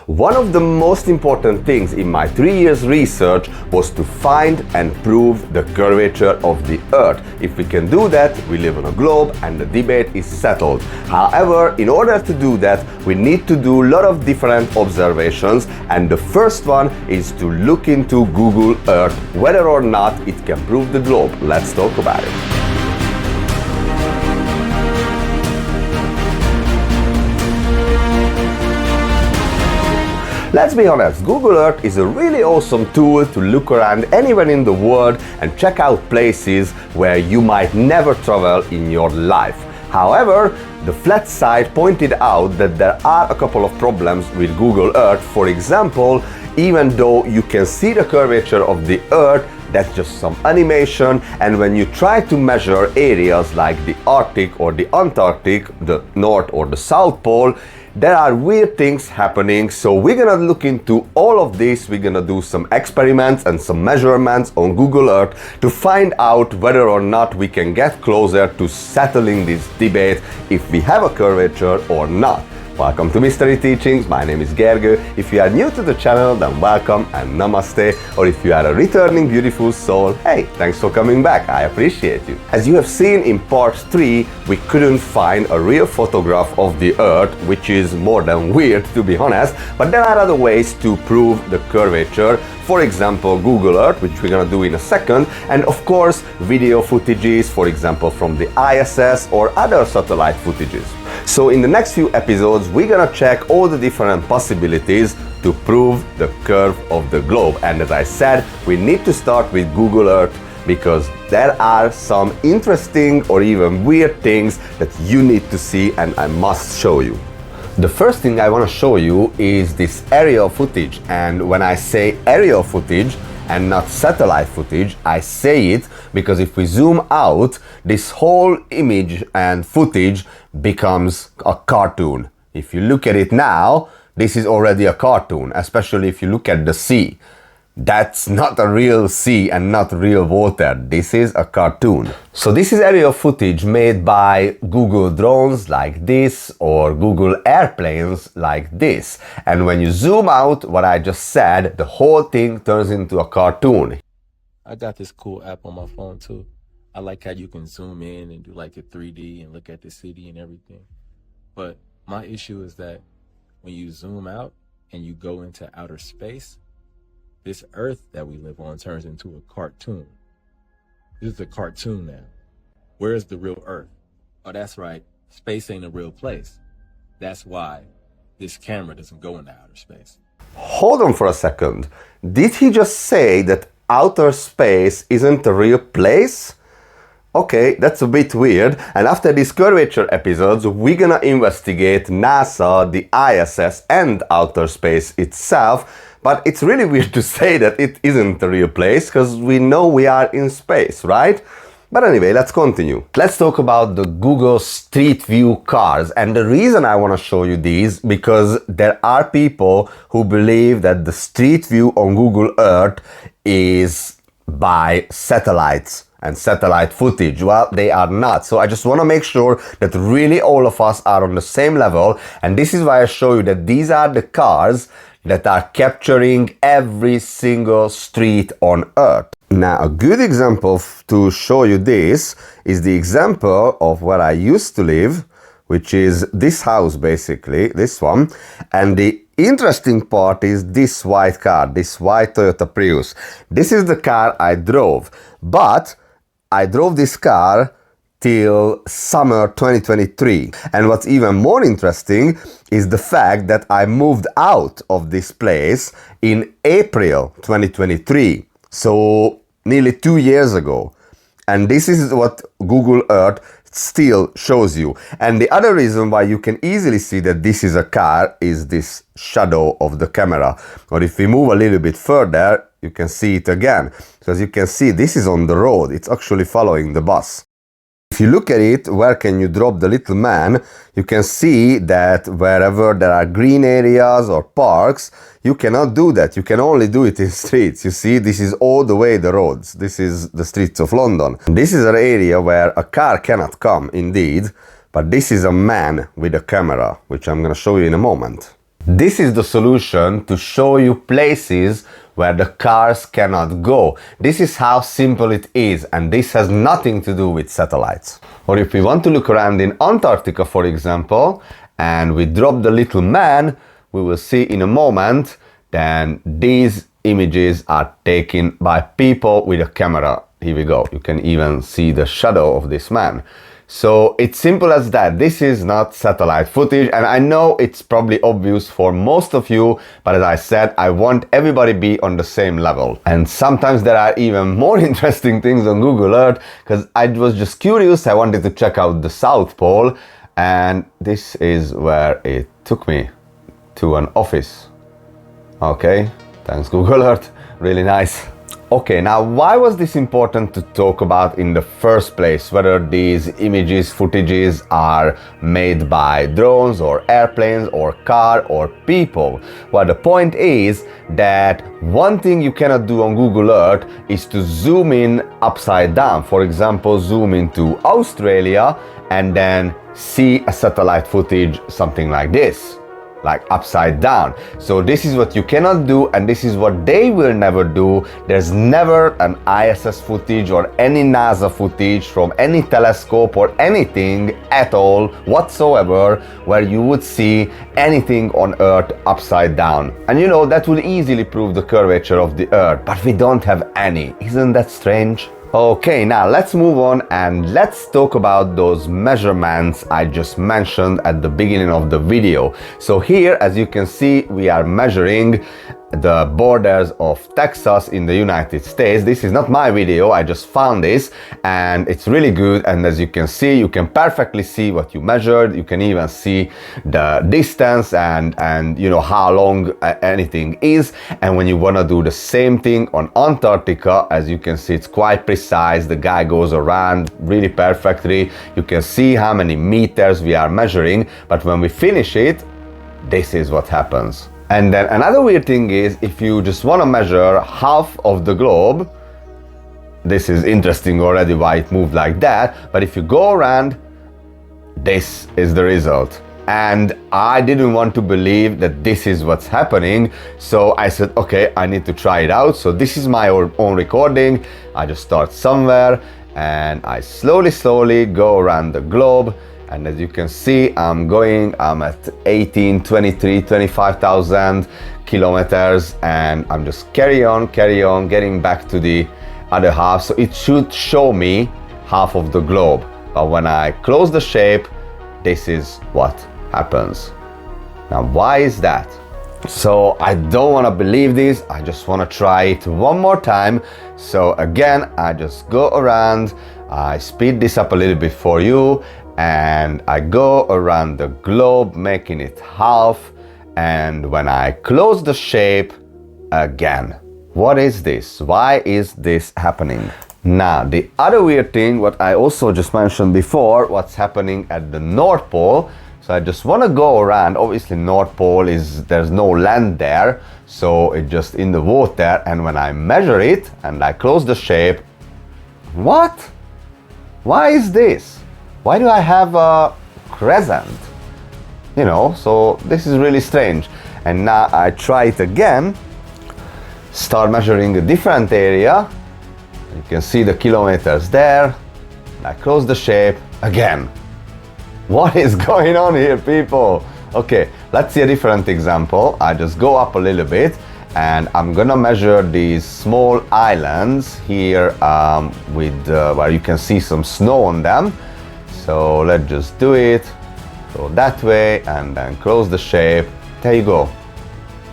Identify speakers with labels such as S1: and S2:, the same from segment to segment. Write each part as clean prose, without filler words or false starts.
S1: One of the most important things in my 3 years research was to find and prove the curvature of the Earth. If we can do that, we live on a globe and the debate is settled. However, in order to do that, we need to do a lot of different observations, and the first one is to look into Google Earth whether or not it can prove the globe. Let's talk about it. Let's be honest, Google Earth is a really awesome tool to look around anywhere in the world and check out places where you might never travel in your life. However, the flat side pointed out that there are a couple of problems with Google Earth. For example, even though you can see the curvature of the Earth, that's just some animation, and when you try to measure areas like the Arctic or the Antarctic, the North or the South Pole, there are weird things happening. So we're gonna look into all of this. We're gonna do some experiments and some measurements on Google Earth to find out whether or not we can get closer to settling this debate if we have a curvature or not. Welcome to Mystery Teachings. My name is Gergo. If you are new to the channel, then welcome and namaste. Or if you are a returning beautiful soul, hey, thanks for coming back. I appreciate you. As you have seen in part 3, we couldn't find a real photograph of the Earth, which is more than weird, to be honest. But there are other ways to prove the curvature. For example, Google Earth, which we're gonna do in a second, and of course, video footages, for example, from the ISS or other satellite footages. So in the next few episodes, we're gonna check all the different possibilities to prove the curve of the globe. And as I said, we need to start with Google Earth because there are some interesting or even weird things that you need to see and I must show you. The first thing I want to show you is this aerial footage, and when I say aerial footage and not satellite footage, I say it because if we zoom out, this whole image and footage becomes a cartoon. If you look at it now, this is already a cartoon, especially if you look at the sea. That's not a real sea and not real water. This is a cartoon. So this is aerial footage made by Google drones like this or Google airplanes like this. And when you zoom out what I just said, the whole thing turns into a cartoon.
S2: I got this cool app on my phone too. I like how you can zoom in and do like a 3D and look at the city and everything. But my issue is that when you zoom out and you go into outer space, this Earth that we live on turns into a cartoon. This is a cartoon now. Where's the real Earth? Oh, that's right. Space ain't a real place. That's why this camera doesn't go into outer space.
S1: Hold on for a second. Did he just say that outer space isn't a real place? Okay, that's a bit weird. And after these curvature episodes, we're gonna investigate NASA, the ISS, and outer space itself. But it's really weird to say that it isn't a real place, because we know we are in space, right? But anyway, let's continue. Let's talk about the Google Street View cars. And the reason I want to show you these, because there are people who believe that the Street View on Google Earth is by satellites and satellite footage. Well, they are not. So I just want to make sure that really all of us are on the same level. And this is why I show you that these are the cars that are capturing every single street on Earth. Now, a good example to show you this is the example of where I used to live, which is this house basically, this one. And the interesting part is this white car, this white Toyota Prius. This is the car I drove, but I drove this car till summer 2023. And what's even more interesting is the fact that I moved out of this place in April 2023. So nearly 2 years ago. And this is what Google Earth still shows you. And the other reason why you can easily see that this is a car is this shadow of the camera. Or if we move a little bit further, you can see it again. So as you can see, this is on the road. It's actually following the bus. If you look at it, where can you drop the little man, you can see that wherever there are green areas or parks, you cannot do that. You can only do it in streets. You see, this is all the way the roads. This is the streets of London. This is an area where a car cannot come, indeed, but this is a man with a camera, which I'm going to show you in a moment. This is the solution to show you places where the cars cannot go. This is how simple it is, and this has nothing to do with satellites. Or if we want to look around in Antarctica, for example, and we drop the little man, we will see in a moment, then these images are taken by people with a camera. Here we go. You can even see the shadow of this man. So it's simple as that. This is not satellite footage, and I know it's probably obvious for most of you, but as I said, I want everybody be on the same level. And sometimes there are even more interesting things on Google Earth, because I was just curious. I wanted to check out the South Pole, and this is where it took me, to an office. Okay, thanks Google Earth, really nice. Okay, now why was this important to talk about in the first place? Whether these images, footages are made by drones or airplanes or car or people? Well, the point is that one thing you cannot do on Google Earth is to zoom in upside down. For example, zoom into Australia and then see a satellite footage, something like this, like upside down. So this is what you cannot do, and this is what they will never do. There's never an ISS footage or any NASA footage from any telescope or anything at all whatsoever where you would see anything on Earth upside down. And you know, that would easily prove the curvature of the Earth, but we don't have any. Isn't that strange? Okay, now let's move on and let's talk about those measurements I just mentioned at the beginning of the video. So here, as you can see, we are measuring the borders of Texas in the United States. This is not my video, I just found this, and it's really good. And as you can see, you can perfectly see what you measured. You can even see the distance and you know how long anything is. And when you want to do the same thing on Antarctica, as you can see, it's quite precise. The guy goes around really perfectly. You can see how many meters we are measuring, but when we finish it, this is what happens. And then another weird thing is, if you just want to measure half of the globe, this is interesting already why it moved like that, but if you go around, this is the result. And I didn't want to believe that this is what's happening, so I said, okay, I need to try it out. So this is my own recording. I just start somewhere and I slowly go around the globe. And as you can see, I'm at 18, 23, 25,000 kilometers, and I'm just carry on, getting back to the other half. So it should show me half of the globe. But when I close the shape, this is what happens. Now, why is that? So I don't want to believe this. I just want to try it one more time. So again, I just go around, I speed this up a little bit for you, and I go around the globe, making it half. And when I close the shape again, what is this? Why is this happening? Now, the other weird thing, what I also just mentioned before, what's happening at the North Pole. So I just want to go around. Obviously, North Pole there's no land there, so it's just in the water. And when I measure it and I close the shape, what? Why is this? Why do I have a crescent? You know, so this is really strange. And now I try it again, start measuring a different area. You can see the kilometers there. And I close the shape again. What is going on here, people? Okay, let's see a different example. I just go up a little bit and I'm gonna measure these small islands here where you can see some snow on them. So let's just do it. Go that way and then close the shape. There you go.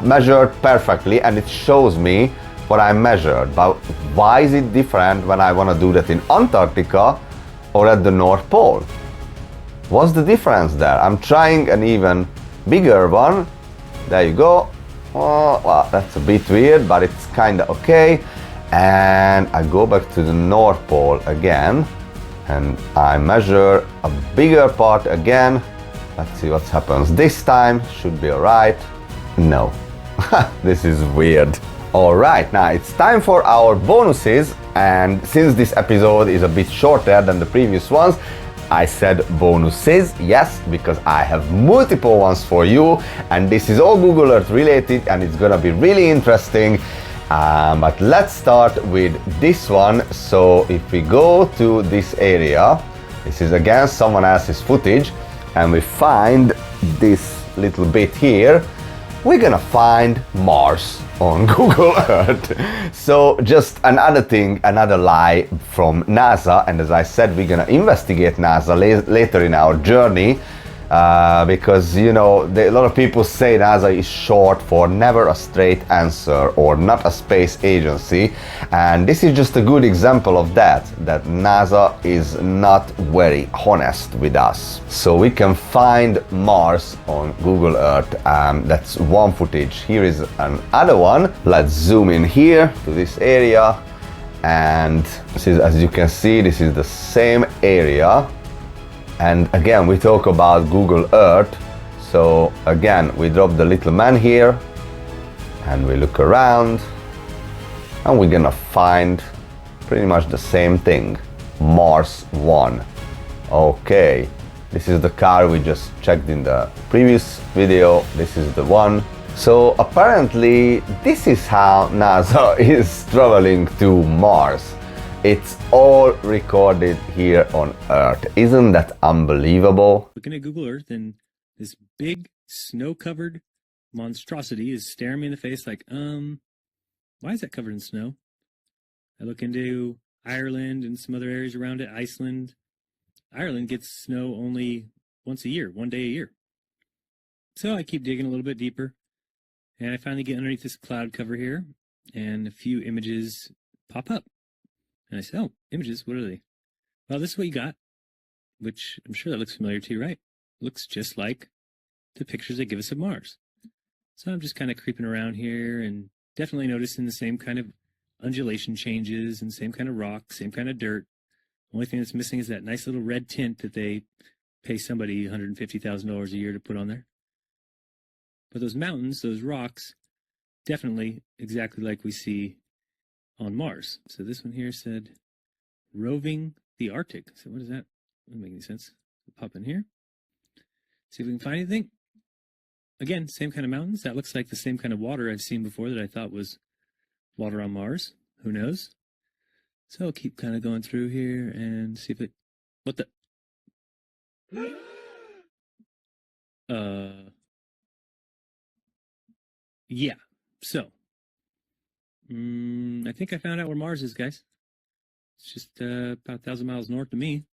S1: Measured perfectly, and it shows me what I measured. But why is it different when I want to do that in Antarctica or at the North Pole? What's the difference there? I'm trying an even bigger one. There you go. Oh, well, that's a bit weird, but it's kind of okay. And I go back to the North Pole again. And I measure a bigger part again. Let's see what happens this time. Should be alright. No. This is weird. Alright, now it's time for our bonuses. And since this episode is a bit shorter than the previous ones, I said bonuses, yes, because I have multiple ones for you, and this is all Google Earth related and it's gonna be really interesting. But let's start with this one. So if we go to this area, this is again someone else's footage, and we find this little bit here, we're gonna find Mars on Google Earth. So just another thing, another lie from NASA, and as I said, we're gonna investigate NASA later in our journey, because you know a lot of people say NASA is short for never a straight answer or not a space agency, and this is just a good example of that NASA is not very honest with us. So we can find Mars on Google Earth. That's one footage. Here is another one. Let's zoom in here to this area, and this is, as you can see, this is the same area. And again, we talk about Google Earth. So again, we drop the little man here and we look around and we're gonna find pretty much the same thing, Mars 1. Okay, this is the car we just checked in the previous video. This is the one. So apparently this is how NASA is traveling to Mars. It's all recorded here on Earth. Isn't that unbelievable?
S3: Looking at Google Earth, and this big snow-covered monstrosity is staring me in the face like, why is that covered in snow? I look into Ireland and some other areas around it, Iceland. Ireland gets snow only once a year, 1 day a year. So I keep digging a little bit deeper, and I finally get underneath this cloud cover here, and a few images pop up. And I said, oh, images, what are they? Well, this is what you got, which I'm sure that looks familiar to you, right? Looks just like the pictures they give us of Mars. So I'm just kind of creeping around here and definitely noticing the same kind of undulation changes and same kind of rock, same kind of dirt. Only thing that's missing is that nice little red tint that they pay somebody $150,000 a year to put on there. But those mountains, those rocks, definitely exactly like we see on Mars. So this one here said roving the Arctic. So what is that? Doesn't make any sense. We'll pop in here. See if we can find anything. Again, same kind of mountains. That looks like the same kind of water I've seen before that I thought was water on Mars. Who knows? So I'll keep kind of going through here and see if it... What the... Yeah. So... I think I found out where Mars is, guys. It's just about 1,000 miles north of me.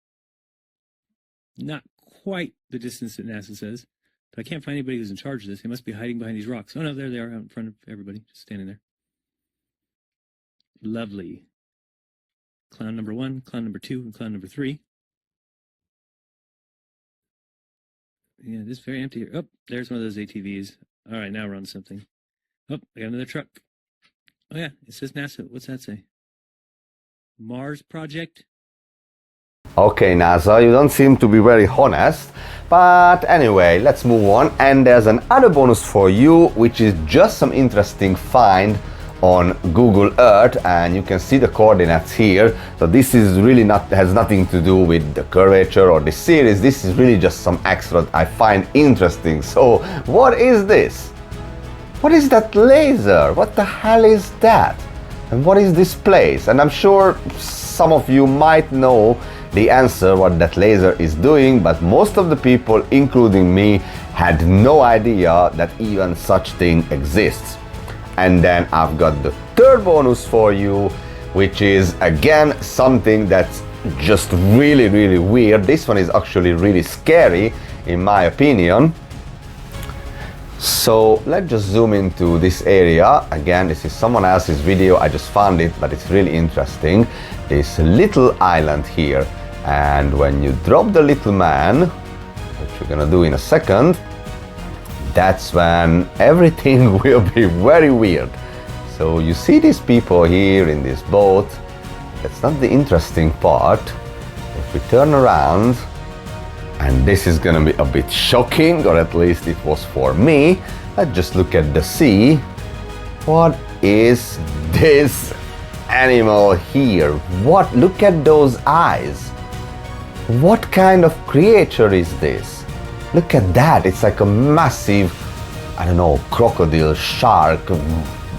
S3: Not quite the distance that NASA says, but I can't find anybody who's in charge of this. They must be hiding behind these rocks. Oh no, there they are out in front of everybody, just standing there. Lovely. Clown number 1, clown number 2, and clown number 3. Yeah, this is very empty here. Oh, there's one of those ATVs. All right, now we're on something. Oh, I got another truck. Oh yeah, it says NASA. What's that say? Mars Project?
S1: Okay, NASA, you don't seem to be very honest. But anyway, let's move on. And there's another bonus for you, which is just some interesting find on Google Earth, and you can see the coordinates here. So this is really has nothing to do with the curvature or the series. This is really just some extra I find interesting. So what is this? What is that laser? What the hell is that? And what is this place? And I'm sure some of you might know the answer what that laser is doing, but most of the people, including me, had no idea that even such thing exists. And then I've got the third bonus for you, which is again something that's just really, really weird. This one is actually really scary in my opinion. So let's just zoom into this area. Again, this is someone else's video. I just found it, but it's really interesting. This little island here. And when you drop the little man, which we're gonna do in a second, that's when everything will be very weird. So you see these people here in this boat. That's not the interesting part. If we turn around, and this is gonna be a bit shocking, or at least it was for me. Let's just look at the sea. What is this animal here? What? Look at those eyes. What kind of creature is this? Look at that, it's like a massive, I don't know, crocodile, shark,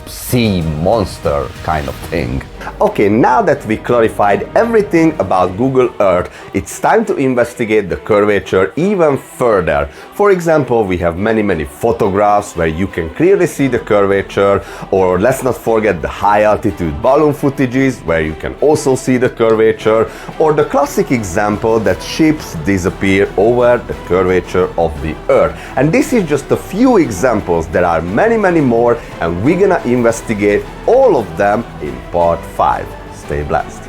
S1: sea monster kind of thing. Okay, now that we clarified everything about Google Earth, it's time to investigate the curvature even further. For example, we have many photographs where you can clearly see the curvature, or let's not forget the high altitude balloon footages where you can also see the curvature, or the classic example that ships disappear over the curvature of the Earth. And this is just a few examples. There are many more, and we're gonna investigate all of them in part 5. Stay blessed.